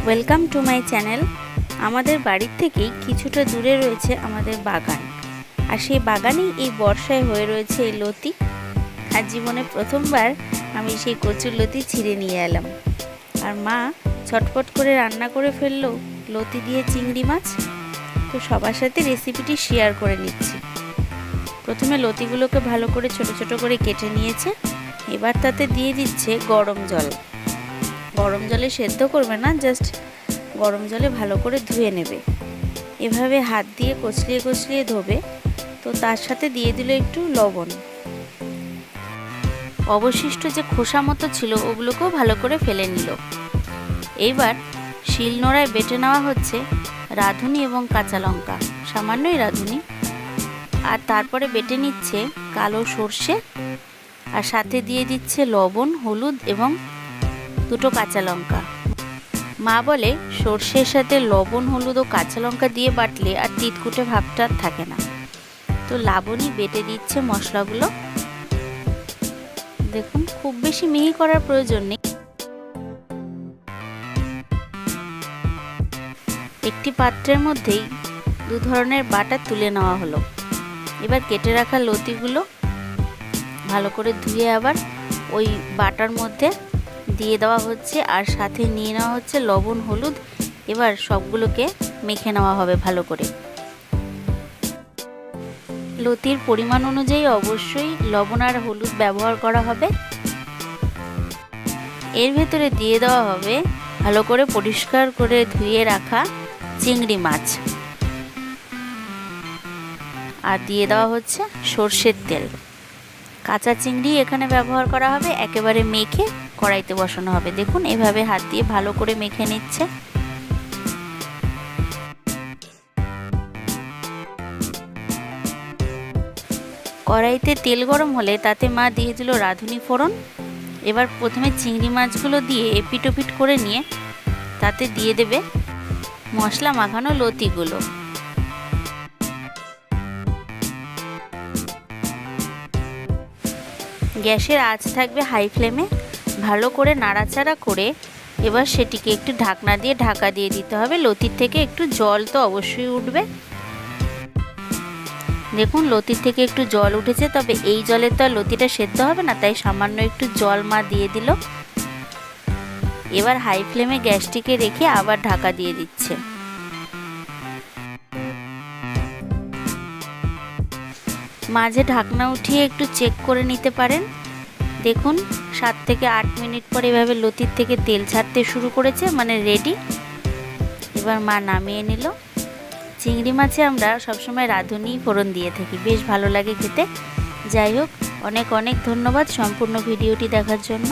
Welcome to my channel. আমাদের বাড়ির থেকেই কিছুটা দূরে রয়েছে আমাদের বাগান, আর সেই বাগানেই এই বর্ষায় হয়ে রয়েছে এই লতি। আর জীবনে প্রথমবার আমি সেই কচুর লতি ছিঁড়ে নিয়ে এলাম, আর মা ছটফট করে রান্না করে ফেললো লতি দিয়ে চিংড়ি মাছ। তো সবার সাথে রেসিপিটি শেয়ার করে নিচ্ছি। প্রথমে লতিগুলোকে ভালো করে ছোট ছোট করে কেটে নিয়েছে। এবার তাতে দিয়ে দিচ্ছে গরম জল। গরম জলে সেদ্ধ করবে না, জাস্ট গরম জলে ভালো করে ধুয়ে নেবে। এভাবে হাত দিয়ে কচলিয়ে কচলিয়ে ধোবে। তো তার সাথে দিয়ে দিল একটু লবণ। অবশিষ্ট যে খোসা মতো ছিল ওগুলোকেও ভালো করে ফেলে নিল। এইবার শিলনোড়ায় বেটে নেওয়া হচ্ছে রাঁধুনি এবং কাঁচা লঙ্কা, সামান্যই রাঁধুনি। আর তারপরে বেটে নিচ্ছে কালো সর্ষে, আর সাথে দিয়ে দিচ্ছে লবণ, হলুদ এবং দুটো কাঁচা লঙ্কা। মা বলে সর্ষের সাথে লবণ, হলুদ ও কাঁচা লঙ্কা দিয়ে বাটলে আর তিতকুটে ভাবটা থাকে না। তো লাবণী বেটে দিচ্ছে মশলাগুলো। দেখুন, খুব বেশি মিহি করার প্রয়োজন নেই। একটি পাত্রের মধ্যেই দু ধরনের বাটা তুলে নেওয়া হলো। এবার কেটে রাখা লতিগুলো ভালো করে ধুয়ে আবার ওই বাটার মধ্যে দিয়ে দেওয়া হচ্ছে, আর সাথে নিয়ে নেওয়া হচ্ছে লবণ, হলুদ। এবার সবগুলোকে মেখে নেওয়া হবে ভালো করে। লতির পরিমাণ অনুযায়ী অবশ্যই লবণ আর হলুদ ব্যবহার করা হবে। এর ভেতরে দিয়ে দেওয়া হবে ভালো করে পরিষ্কার করে ধুয়ে রাখা চিংড়ি মাছ, আর দিয়ে দেওয়া হচ্ছে সর্ষের তেল। কাঁচা চিংড়ি এখানে ব্যবহার করা হবে। একেবারে মেখে কড়াইতে বসানো হবে। দেখুন, এভাবে হাত দিয়ে ভালো করে মেখে নিচ্ছে। কড়াইতে তেল গরম হলে তাতে মা দিয়ে দিল রাঁধুনি ফোড়ন। এবার প্রথমে চিংড়ি মাছগুলো দিয়ে এপিট ওপিট করে নিয়ে তাতে দিয়ে দেবে মশলা মাখানো লতিগুলো। গ্যাসের আঁচ থাকবে হাই ফ্লেমে। ভালো করে নাড়াচাড়া করে এবার সেটিকে একটু ঢাকনা দিয়ে ঢাকা দিয়ে দিতে হবে। লতির থেকে একটু জল তো অবশ্যই উঠবে। দেখুন, লতির থেকে একটু জল উঠেছে, তবে এই জলে তো আর লতিটা সেদ্ধ হবে না, তাই সামান্য একটু জল মা দিয়ে দিল। এবার হাই ফ্লেমে গ্যাসটিকে রেখে আবার ঢাকা দিয়ে দিচ্ছে। মাঝে ঢাকনা উঠিয়ে একটু চেক করে নিতে পারেন। দেখুন, 7 থেকে 8 মিনিট পর এভাবে লতির থেকে তেল ছাড়তে শুরু করেছে, মানে রেডি। এবার মা নামিয়ে নিল। চিংড়ি মাছে আমরা সবসময় রাঁধুনি ফোড়ন দিয়ে থাকি, বেশ ভালো লাগে খেতে। যাই হোক, অনেক অনেক ধন্যবাদ সম্পূর্ণ ভিডিওটি দেখার জন্য।